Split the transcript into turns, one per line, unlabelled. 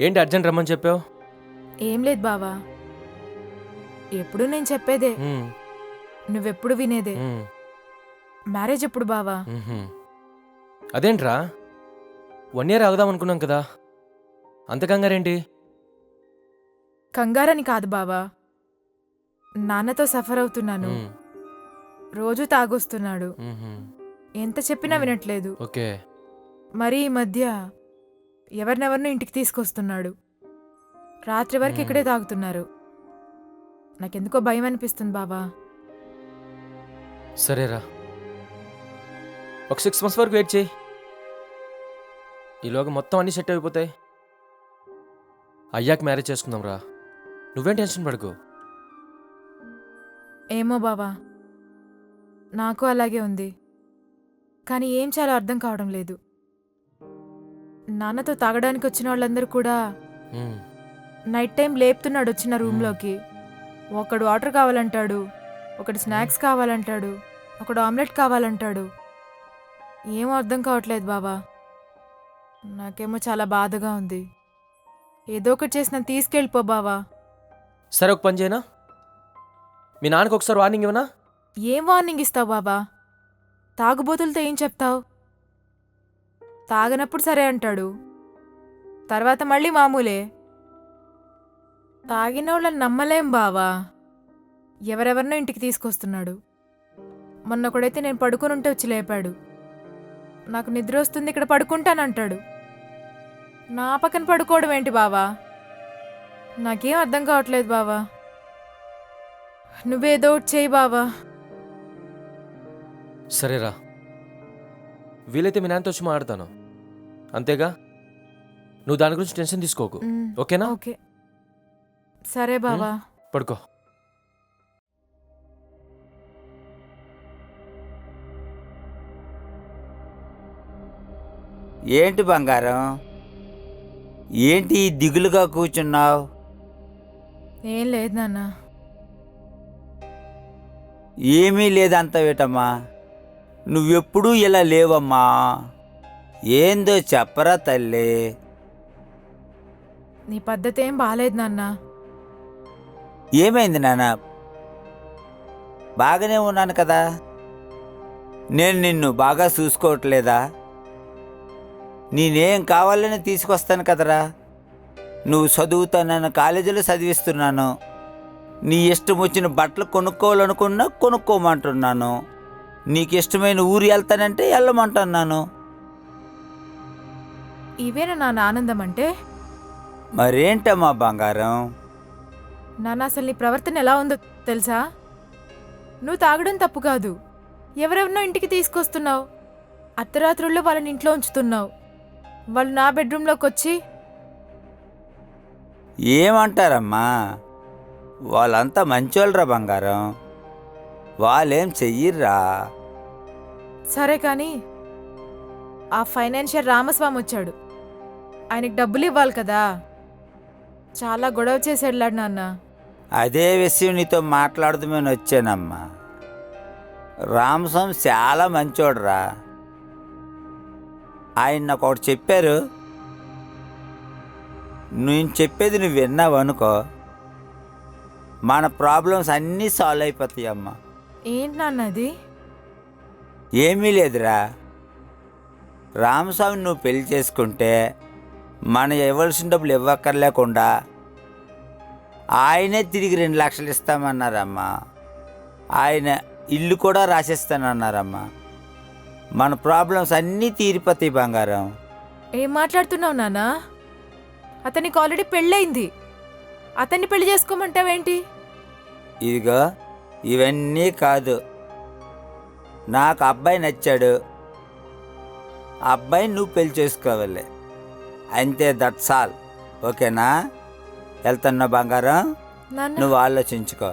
ఏంటి అర్జెంట్ రమ్మని చెప్పావు?
ఏం లేదు బావా, ఎప్పుడు నేను చెప్పేదే, నువ్వెప్పుడు వినేదే. మ్యారేజ్ ఎప్పుడు బావా?
అదేంట్రా 1 year ఆగుదాం అనుకున్నాం కదా, అంత కంగారేంటి?
కంగారని కాదు బావా, నాన్నతో సఫర్ అవుతున్నాను. రోజు తాగొస్తున్నాడు, ఎంత చెప్పినా వినట్లేదు.
ఓకే.
మరి ఈ మధ్య ఎవరినెవరినో ఇంటికి తీసుకొస్తున్నాడు. రాత్రి వరకు ఇక్కడే తాగుతున్నారు. నాకెందుకో భయం అనిపిస్తుంది బావా.
సరేరా, ఒక 6 months వరకు వెయిట్ చేయి. ఈలోగా మొత్తం అన్నీ సెట్ అయిపోతాయి. అయ్యాక మ్యారేజ్ చేసుకుందాం రా, నువ్వేం టెన్షన్ పడకు.
ఏమో బావా, నాకు అలాగే ఉంది. కానీ ఏం చేయాలో అర్థం కావడం లేదు. నాన్నతో తాగడానికి వచ్చిన వాళ్ళందరూ కూడా నైట్ టైం లేపుతున్నాడు వచ్చిన రూమ్లోకి. ఒకడు వాటర్ కావాలంటాడు, ఒకడు స్నాక్స్ కావాలంటాడు, ఒకడు ఆమ్లెట్ కావాలంటాడు. ఏమో అర్థం కావట్లేదు బావా. నాకేమో చాలా బాధగా ఉంది. ఏదో ఒకటి చేసి నన్ను తీసుకెళ్ళిపో బావా.
సరే, ఒక పని చేయనా, మీ నాన్నకు ఒకసారి వార్నింగ్ ఇవ్వనా?
ఏం వార్నింగ్ ఇస్తావు బాబా? తాగుబోతులతో ఏం చెప్తావు? తాగనప్పుడు సరే అంటాడు, తర్వాత మళ్ళీ మామూలే. తాగిన వాళ్ళని నమ్మలేం బావా. ఎవరెవరినో ఇంటికి తీసుకొస్తున్నాడు. మొన్నొకడైతే నేను పడుకొని ఉంటే వచ్చి లేపాడు. నాకు నిద్ర వస్తుంది, ఇక్కడ పడుకుంటానంటాడు. నా పక్కన పడుకోవడం ఏంటి బావా? నాకేం అర్థం కావట్లేదు బావా. నువ్వేదో ఒకటి చేయి బావా.
సరేరా, వీలైతే మీ నాన్నతో వచ్చి మాట్లాడతాను, అంతేగా. నువ్వు దాని గురించి టెన్షన్ తీసుకోకు, ఓకేనా?
ఓకే, సరే బావా.
పడుకో.
ఏంటి బంగారం, ఏంటి దిగులుగా కూర్చున్నావు?
ఏం లేదు నాన్న.
ఏమీ లేదంతవేటమ్మా, నువ్వెప్పుడూ ఇలా లేవమ్మా. ఏందో చెప్పరా తల్లి?
నీ పద్ధతి ఏం బాలేదు నాన్న.
ఏమైంది నాన్న? బాగానే ఉన్నాను కదా. నేను నిన్ను బాగా చూసుకోవట్లేదా? నేనేం కావాలని తీసుకొస్తాను కదరా. నువ్వు చదువుతానన్న కాలేజీలో చదివిస్తున్నాను. నీ ఇష్టం వచ్చిన బట్టలు కొనుక్కోవాలనుకున్నా కొనుక్కోమంటున్నాను. నీకు ఇష్టమైన ఊరు వెళ్తానంటే వెళ్ళమంటున్నాను.
ఇవేనా నాన్న ఆనందం అంటే?
మరేంటమ్మా బంగారం?
నాన్న, అసలు నీ ప్రవర్తన ఎలా ఉందో తెలుసా? నువ్వు తాగడం తప్పు కాదు, ఎవరెవరినో ఇంటికి తీసుకొస్తున్నావు. అర్ధరాత్రుల్లో వాళ్ళని ఇంట్లో ఉంచుతున్నావు. వాళ్ళు నా బెడ్రూమ్లోకి వచ్చి
ఏమంటారమ్మా? వాళ్ళంతా మంచోళ్ళరా బంగారం, వాళ్ళేం చెయ్యర్రా.
సరే కానీ ఆ ఫైనాన్షియర్ రామస్వామి వచ్చాడు, ఆయనకి డబ్బులు ఇవ్వాలి కదా. చాలా గొడవ చేసి వెళ్ళాడు నాన్న.
అదే విషయం నీతో మాట్లాడుదామని వచ్చానమ్మా. రామస్వామి చాలా మంచోడురా. ఆయన నాకు ఒకటి చెప్పారు, నేను చెప్పేది నువ్వు విన్నావు అనుకో, మన ప్రాబ్లమ్స్ అన్నీ సాల్వ్ అయిపోతాయి అమ్మా.
ఏంటి నాన్న అది?
ఏమీ లేదురా, రామస్వామిని నువ్వు పెళ్లి చేసుకుంటే మనం ఇవ్వాల్సిన డబ్బులు ఇవ్వక్కర్లేకుండా ఆయనే తిరిగి 2 లక్షలు ఇస్తామన్నారమ్మా. ఆయన ఇల్లు కూడా రాసిస్తానన్నారమ్మా. మన ప్రాబ్లమ్స్ అన్నీ తీరిపోతాయి బంగారం.
ఏం మాట్లాడుతున్నావు నాన్న? అతనికి ఆల్రెడీ పెళ్ళయింది, అతన్ని పెళ్లి చేసుకోమంటావేంటి?
ఇదిగో ఇవన్నీ కాదు, నాకు అబ్బాయి నచ్చాడు, అబ్బాయిని నువ్వు పెళ్లి చేసుకోవాలి అంతే. That's all. ఓకేనా? వెళ్తున్నా బంగారం,
నాన్న
నువ్వు ఆలోచించుకో.